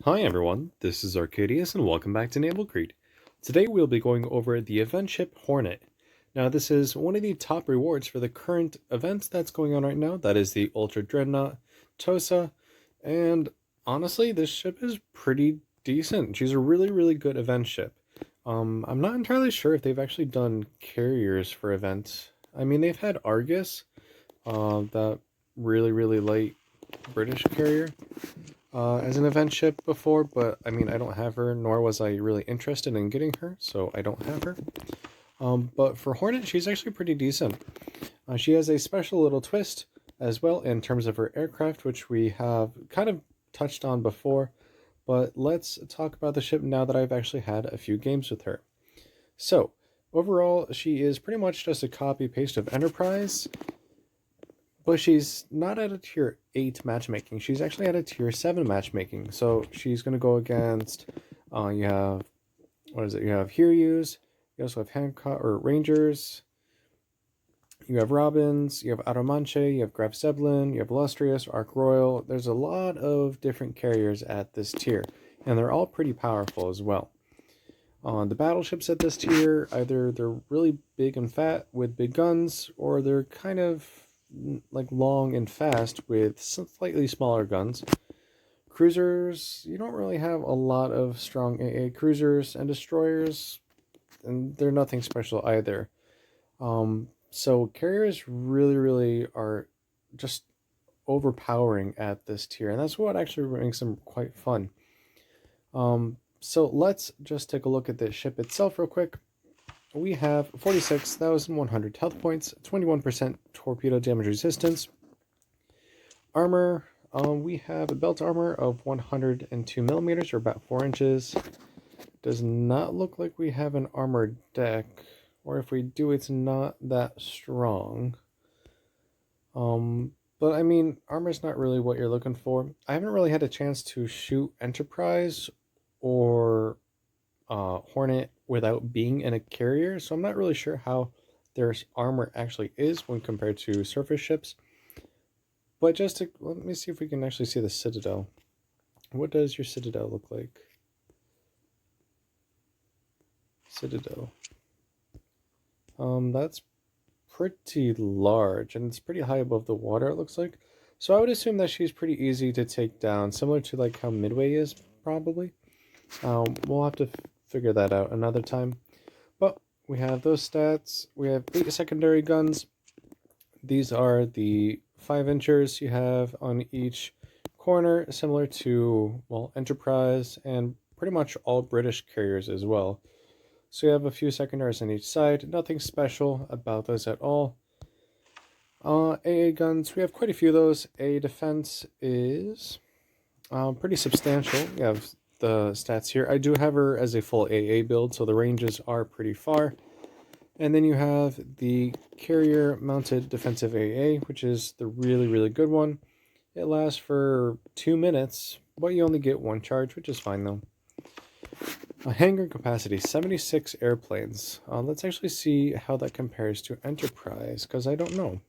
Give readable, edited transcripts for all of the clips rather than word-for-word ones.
Hi everyone, this is Arcadius and welcome back to Naval. Today we'll be going over the event ship Hornet. Now this is one of the top rewards for the current event that's going on right now. That is the Ultra Dreadnought Tosa, and honestly this ship is pretty decent. She's a really good event ship. I'm not entirely sure if they've actually done carriers for events. I mean they've had Argus, that really light British carrier as an event ship before, but I mean, I don't have her, nor was I really interested in getting her, so I don't have her. But for Hornet, she's actually pretty decent. She has a special little twist as well in terms of her aircraft, which we have kind of touched on before, but let's talk about the ship now that I've actually had a few games with her. So, overall, she is pretty much just a copy-paste of Enterprise, but she's not at a tier 8 matchmaking. She's actually at a tier 7 matchmaking. So she's going to go against, you have, what is it? You have Hiryus, you also have Hancock, or Rangers, you have Robins, you have Adamanche, you have Graf Zeppelin, you have Illustrious, Ark Royal. There's a lot of different carriers at this tier, and they're all pretty powerful as well. On the battleships at this tier, either they're really big and fat with big guns, or they're kind of like long and fast with slightly smaller guns. Cruisers, you don't really have a lot of strong AA cruisers, and destroyers, and they're nothing special either. So carriers really are just overpowering at this tier, and that's what actually makes them quite fun. So let's just take a look at the ship itself real quick. We have 46,100 health points, 21% torpedo damage resistance. Armor, we have a belt armor of 102 millimeters, or about 4 inches. Does not look like we have an armored deck, or if we do, it's not that strong. But I mean, armor's not really what you're looking for. I haven't really had a chance to shoot Enterprise or Hornet without being in a carrier, so I'm not really sure how their armor actually is when compared to surface ships. But just to, let me see if we can actually see the Citadel. What does your Citadel look like? Citadel. That's pretty large, and it's pretty high above the water, it looks like. So I would assume that she's pretty easy to take down, similar to like how Midway is, probably. We'll have to figure that out another time. But we have those stats. We have 8 secondary guns. These are the 5-inchers you have on each corner, similar to, well, Enterprise and pretty much all British carriers as well. So you have a few secondaries on each side. Nothing special about those at all. AA guns, we have quite a few of those. A defense is pretty substantial. You have the stats here. I do have her as a full AA build, so the ranges are pretty far. And then you have the carrier mounted defensive AA, which is the really good one. It lasts for 2 minutes, but you only get 1 charge, which is fine though. A hangar capacity, 76 airplanes. Let's actually see how that compares to Enterprise, because I don't know.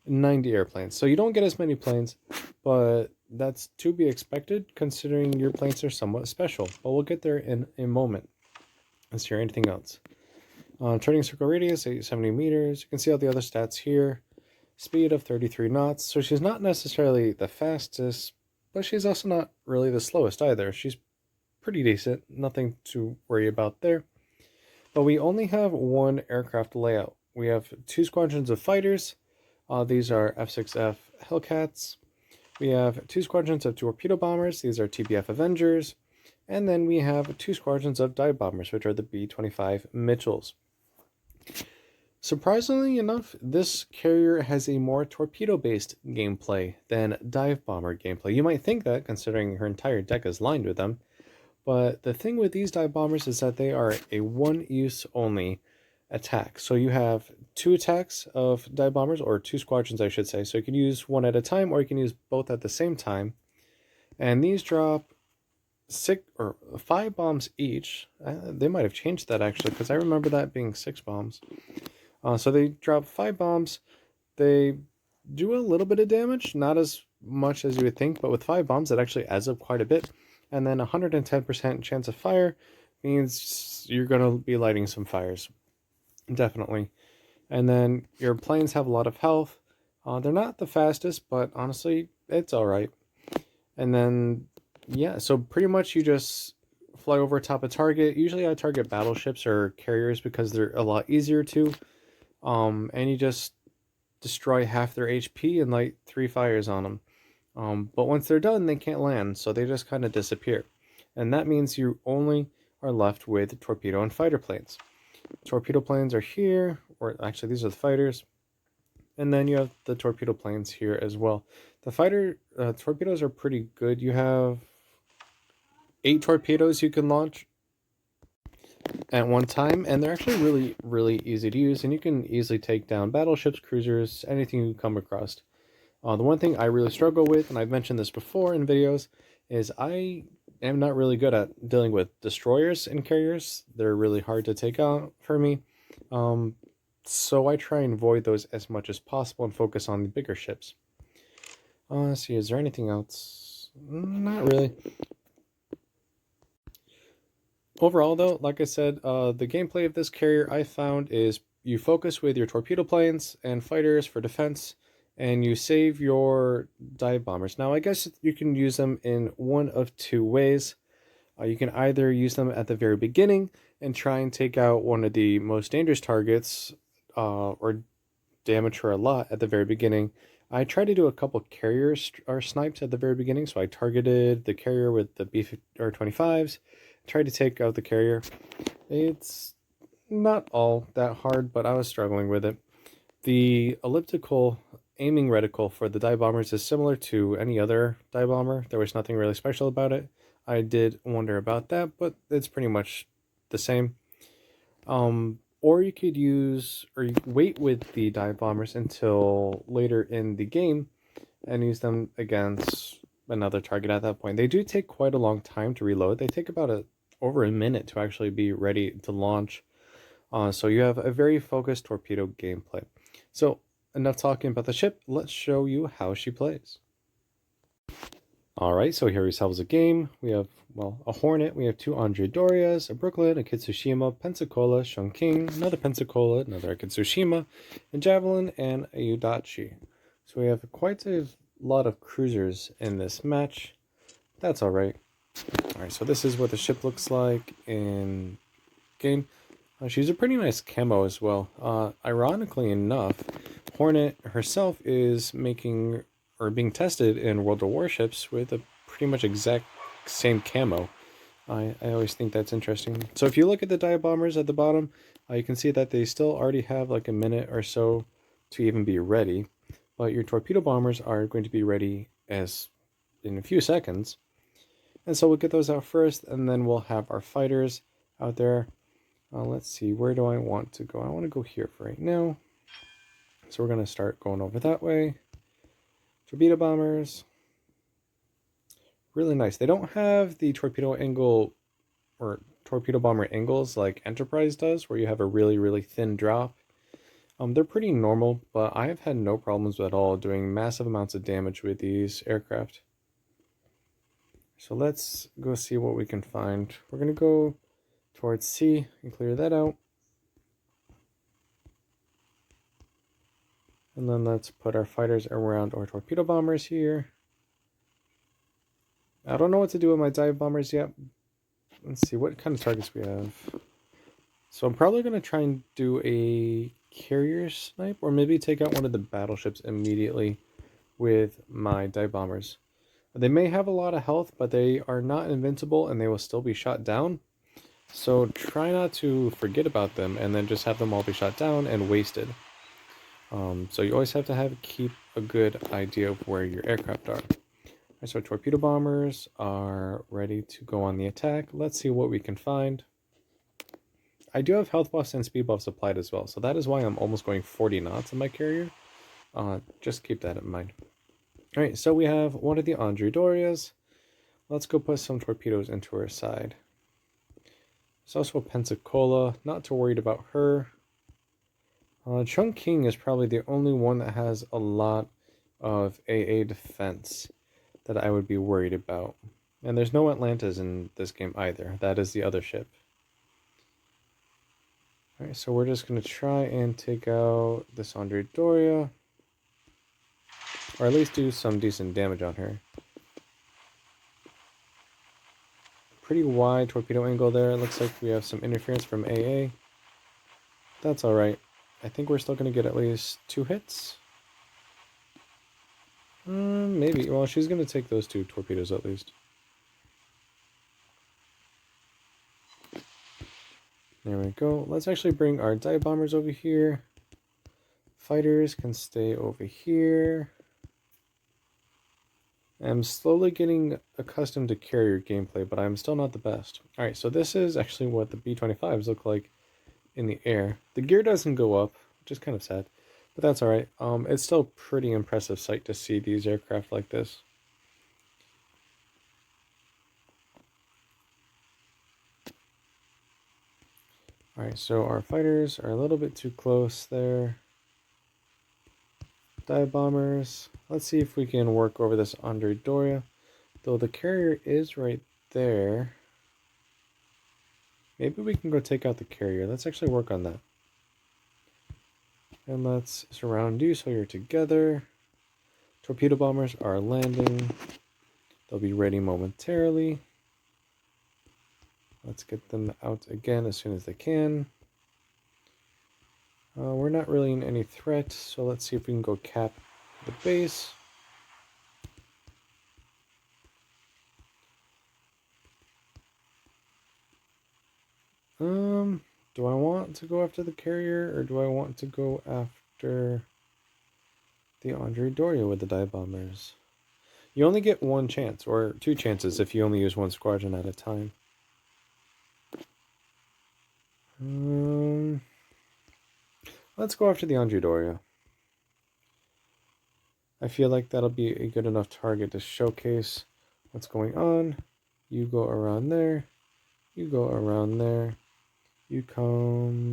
90 airplanes. So you don't get as many planes, but that's to be expected considering your planes are somewhat special. But we'll get there in a moment. Is there anything else? Turning circle radius, 870 meters. You can see all the other stats here. Speed of 33 knots. So she's not necessarily the fastest, but she's also not really the slowest either. She's pretty decent. Nothing to worry about there. But we only have 1 aircraft layout. We have 2 squadrons of fighters. These are F6F Hellcats. We have 2 squadrons of torpedo bombers. These are TBF Avengers. And then we have 2 squadrons of dive bombers, which are the B-25 Mitchells. Surprisingly enough, this carrier has a more torpedo-based gameplay than dive bomber gameplay. You might think that, considering her entire deck is lined with them. But the thing with these dive bombers is that they are a 1-use only attack. So you have 2 attacks of dive bombers, or 2 squadrons I should say. So you can use one at a time, or you can use both at the same time. And these drop 6 or 5 bombs each. They might have changed that actually, because I remember that being 6 bombs. So they drop 5 bombs. They do a little bit of damage, not as much as you would think, but with 5 bombs, it actually adds up quite a bit. And then 110% chance of fire means you're going to be lighting some fires, definitely. And then your planes have a lot of health. They're not the fastest, but honestly, it's all right. And then, yeah, so pretty much you just fly over top a target. Usually I target battleships or carriers because they're a lot easier to. And you just destroy half their HP and light 3 fires on them. But once they're done, they can't land, so they just kind of disappear. And that means you only are left with torpedo and fighter planes. Torpedo planes are here, or actually these are the fighters. And then you have the torpedo planes here as well. The fighter torpedoes are pretty good. You have 8 torpedoes you can launch at one time, and they're actually really easy to use, and you can easily take down battleships, cruisers, anything you come across. The one thing I really struggle with, and I've mentioned this before in videos, is I am not really good at dealing with destroyers and carriers. They're really hard to take out for me. So I try and avoid those as much as possible and focus on the bigger ships. Let's see, is there anything else? Not really. Overall, though, like I said, the gameplay of this carrier I found is you focus with your torpedo planes and fighters for defense, and you save your dive bombers. Now, I guess you can use them in one of 2 ways. You can either use them at the very beginning and try and take out one of the most dangerous targets, or damage her a lot at the very beginning. I tried to do a couple carriers or snipes at the very beginning, so I targeted the carrier with the B-25s, tried to take out the carrier. It's not all that hard, but I was struggling with it. The elliptical aiming reticle for the dive bombers is similar to any other dive bomber. There was nothing really special about it. I did wonder about that, but it's pretty much the same. Or you could use, or you wait with the dive bombers until later in the game and use them against another target at that point. They do take quite a long time to reload. They take about over a minute to actually be ready to launch. So you have a very focused torpedo gameplay. So enough talking about the ship. Let's show you how she plays. Alright, so here we have a game. We have, well, a Hornet, we have 2 Andre Dorias, a Brooklyn, a Kitsushima, Pensacola, Chongqing, another Pensacola, another Kitsushima, a Javelin, and a Udachi. So we have quite a lot of cruisers in this match. That's alright. Alright, so this is what the ship looks like in game. She's a pretty nice camo as well. Ironically enough, Hornet herself is making or being tested in World of Warships with a pretty much exact same camo. I always think that's interesting. So if you look at the dive bombers at the bottom, you can see that they still already have like a minute or so to even be ready. But your torpedo bombers are going to be ready as in a few seconds. And so we'll get those out first, and then we'll have our fighters out there. Let's see, where do I want to go? I want to go here for right now. So we're going to start going over that way. Torpedo bombers. Really nice. They don't have the torpedo angle or torpedo bomber angles like Enterprise does, where you have a really thin drop. They're pretty normal, but I have had no problems at all doing massive amounts of damage with these aircraft. So let's go see what we can find. We're going to go towards C and clear that out. And then let's put our fighters around our torpedo bombers here. I don't know what to do with my dive bombers yet. Let's see what kind of targets we have. So I'm probably going to try and do a carrier snipe, or maybe take out one of the battleships immediately with my dive bombers. They may have a lot of health, but they are not invincible and they will still be shot down. So try not to forget about them and then just have them all be shot down and wasted. So you always have to keep a good idea of where your aircraft are. Alright, so torpedo bombers are ready to go on the attack. Let's see what we can find. I do have health buffs and speed buffs applied as well, so that is why I'm almost going 40 knots in my carrier. Just keep that in mind. Alright, so we have one of the Andre Dorias. Let's go put some torpedoes into her side. There's also a Pensacola, not too worried about her. Chongqing is probably the only one that has a lot of AA defense that I would be worried about. And there's no Atlantas in this game either. That is the other ship. Alright, so we're just going to try and take out this Andre Doria. Or at least do some decent damage on her. Pretty wide torpedo angle there. It looks like we have some interference from AA. That's alright. I think we're still going to get at least 2 hits. Maybe. Well, she's going to take those 2 torpedoes at least. There we go. Let's actually bring our dive bombers over here. Fighters can stay over here. I'm slowly getting accustomed to carrier gameplay, but I'm still not the best. Alright, so this is actually what the B-25s look like in the air. The gear doesn't go up, which is kind of sad, but that's alright. It's still a pretty impressive sight to see these aircraft like this. Alright, so our fighters are a little bit too close there. Dive bombers. Let's see if we can work over this Andre Doria. Though the carrier is right there. Maybe we can go take out the carrier. Let's actually work on that. And let's surround you so you're together. Torpedo bombers are landing. They'll be ready momentarily. Let's get them out again as soon as they can. We're not really in any threat, so let's see if we can go cap the base. Do I want to go after the carrier, or do I want to go after the Andre Doria with the dive bombers? You only get 1 chance, or 2 chances if you only use 1 squadron at a time. Let's go after the Andre Doria. I feel like that'll be a good enough target to showcase what's going on. You go around there. You go around there. You come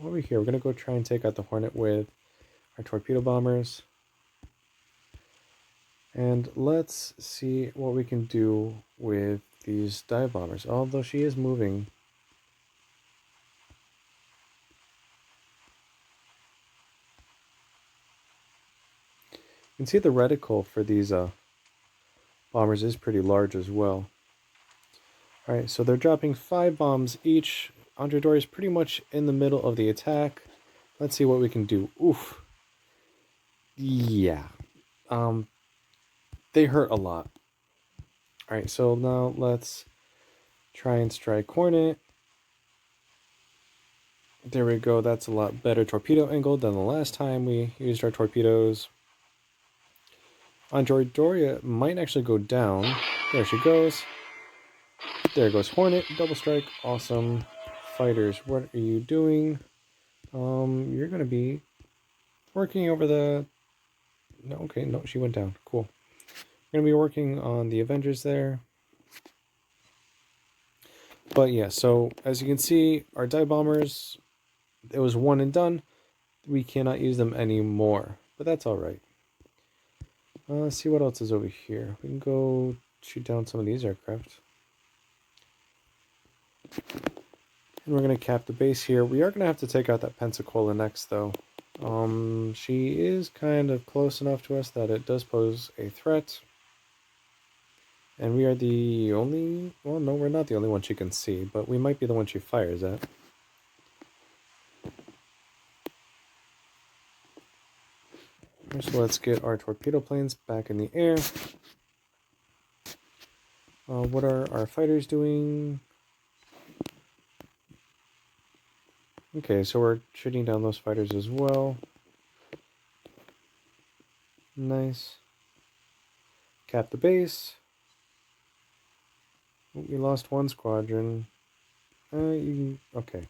over here. We're going to go try and take out the Hornet with our torpedo bombers. And let's see what we can do with these dive bombers. Although she is moving. You can see the reticle for these bombers is pretty large as well. Alright, so they're dropping 5 bombs each. Andre Doria is pretty much in the middle of the attack. Let's see what we can do. Oof. Yeah. They hurt a lot. Alright, so now let's try and strike Hornet. There we go. That's a lot better torpedo angle than the last time we used our torpedoes. Andre Doria might actually go down. There she goes. There goes Hornet. Double strike. Awesome. Fighters, what are you doing? You're going to be working over the... No, okay, no, she went down. Cool. We're going to be working on the Avengers there. But yeah, so as you can see, our dive bombers, it was 1 and done. We cannot use them anymore, but that's all right. Let's see what else is over here. We can go shoot down some of these aircraft. And we're going to cap the base here. We are going to have to take out that Pensacola next, though. She is kind of close enough to us that it does pose a threat. And we are the only... Well, no, we're not the only one she can see, but we might be the one she fires at. So let's get our torpedo planes back in the air. What are our fighters doing? Okay, so we're shooting down those fighters as well. Nice. Cap the base. We lost 1 squadron. Okay.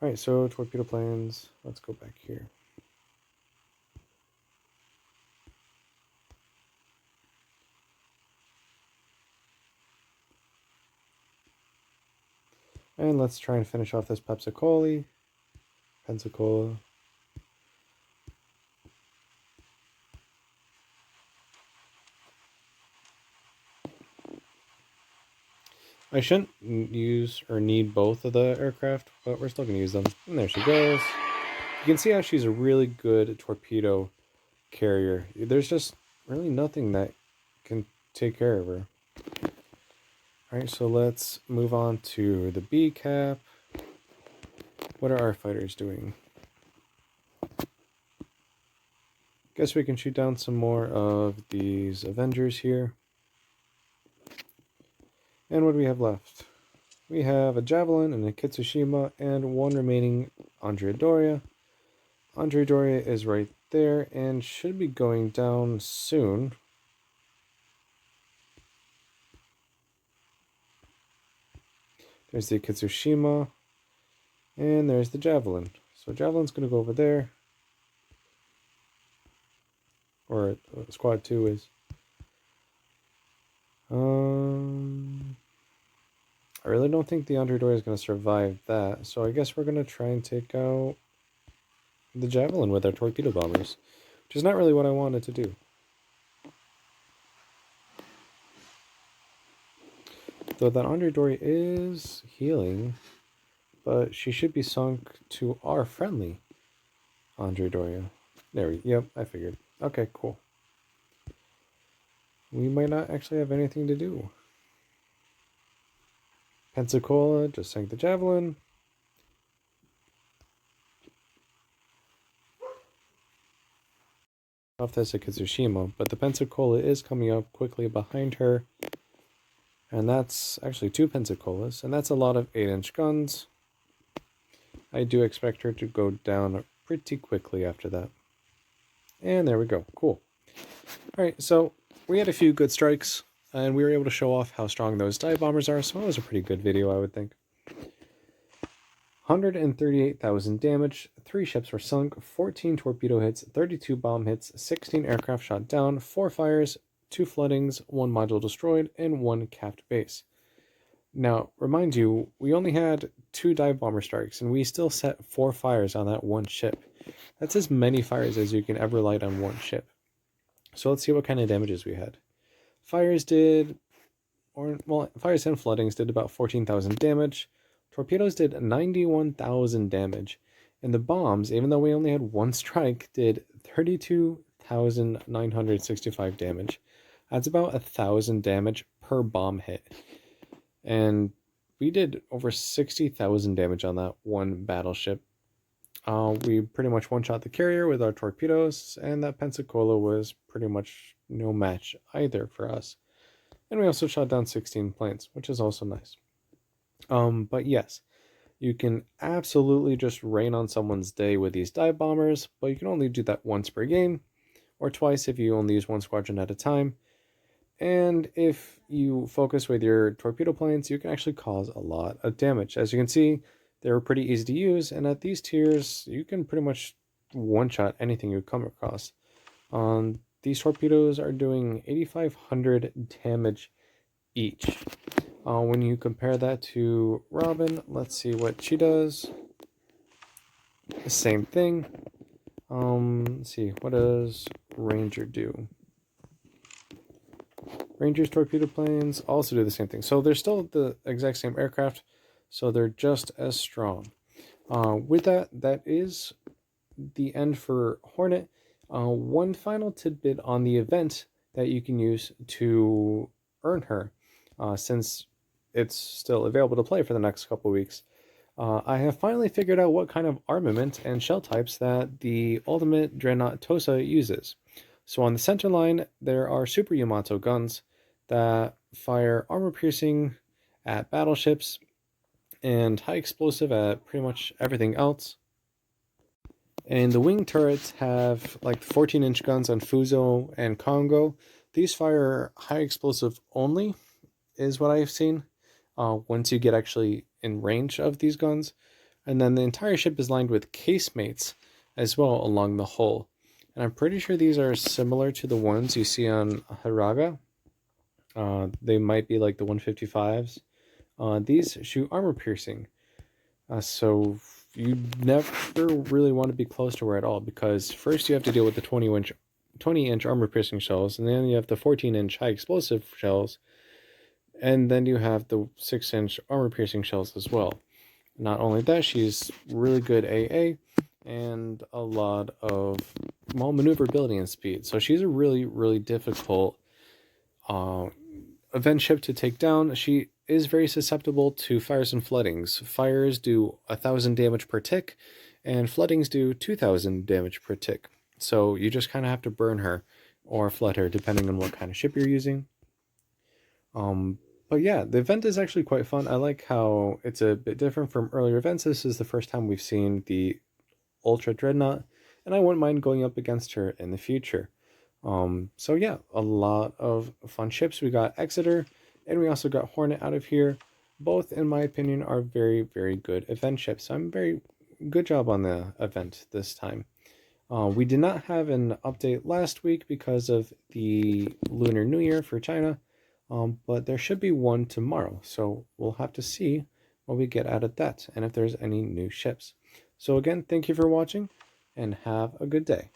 Alright, so torpedo planes. Let's go back here. And let's try and finish off this Pensacola. I shouldn't use or need both of the aircraft, but we're still going to use them. And there she goes. You can see how she's a really good torpedo carrier. There's just really nothing that can take care of her. Alright, so let's move on to the B cap. What are our fighters doing? Guess we can shoot down some more of these Avengers here. And what do we have left? We have a Javelin and a Kitsushima and one remaining Andrea Doria. Andrea Doria is right there and should be going down soon. There's the Kitsushima. And there's the Javelin. So Javelin's going to go over there. Or Squad 2 is. I really don't think the Underdoor is going to survive that. So I guess we're going to try and take out the Javelin with our torpedo bombers. Which is not really what I wanted to do. Though that Underdory is healing. But she should be sunk to our friendly Andre Doria. Yep, I figured. Okay, cool. We might not actually have anything to do. Pensacola just sank the Javelin. Off this at Kitsushima, but the Pensacola is coming up quickly behind her. And that's actually 2 Pensacolas, and that's a lot of 8-inch guns. I do expect her to go down pretty quickly after that. And there we go. Cool. Alright, so we had a few good strikes, and we were able to show off how strong those dive bombers are, so it was a pretty good video, I would think. 138,000 damage, 3 ships were sunk, 14 torpedo hits, 32 bomb hits, 16 aircraft shot down, 4 fires, 2 floodings, 1 module destroyed, and 1 capped base. Now, remind you, we only had 2 dive bomber strikes, and we still set 4 fires on that one ship. That's as many fires as you can ever light on one ship. So let's see what kind of damages we had. Fires and floodings did about 14,000 damage. Torpedoes did 91,000 damage. And the bombs, even though we only had 1 strike, did 32,965 damage. That's about 1,000 damage per bomb hit. And we did over 60,000 damage on that one battleship. We pretty much one-shot the carrier with our torpedoes, and that Pensacola was pretty much no match either for us. And we also shot down 16 planes, which is also nice. But yes, you can absolutely just rain on someone's day with these dive bombers, but you can only do that once per game, or twice if you only use 1 squadron at a time. And if you focus with your torpedo planes, you can actually cause a lot of damage. As you can see, they were pretty easy to use, and at these tiers, you can pretty much one-shot anything you come across. These torpedoes are doing 8,500 damage each. When you compare that to Robin, let's see what she does. The same thing. Let's see, what does Ranger do? Ranger's torpedo planes also do the same thing. So they're still the exact same aircraft, so they're just as strong. With that, that is the end for Hornet. One final tidbit on the event that you can use to earn her, since it's still available to play for the next couple weeks. I have finally figured out what kind of armament and shell types that the ultimate Dreadnought Tosa uses. So on the center line, there are Super Yamato guns that fire armor piercing at battleships and high explosive at pretty much everything else. And the wing turrets have like 14-inch guns on Fuso and Congo. These fire high explosive only, is what I've seen, once you get actually in range of these guns. And then the entire ship is lined with casemates as well along the hull. And I'm pretty sure these are similar to the ones you see on Hiraga. They might be like the 155s. These shoot armor piercing. So you never really want to be close to her at all, because first you have to deal with the 20-inch armor piercing shells, and then you have the 14-inch high explosive shells. And then you have the 6-inch armor-piercing shells as well. Not only that, she's really good AA and a lot of, well, maneuverability and speed. So she's a really, really difficult event ship to take down. She is very susceptible to fires and floodings. Fires do 1,000 damage per tick, and floodings do 2,000 damage per tick. So you just kind of have to burn her or flood her, depending on what kind of ship you're using. But yeah, the event is actually quite fun. I like how it's a bit different from earlier events. This is the first time we've seen the Ultra Dreadnought, and I wouldn't mind going up against her in the future. So yeah, a lot of fun ships. We got Exeter, and we also got Hornet out of here. Both, in my opinion, are very, very good event ships. I'm very good job on the event this time. We did not have an update last week because of the Lunar New Year for China, but there should be one tomorrow. So we'll have to see what we get out of that and if there's any new ships. So again, thank you for watching and have a good day.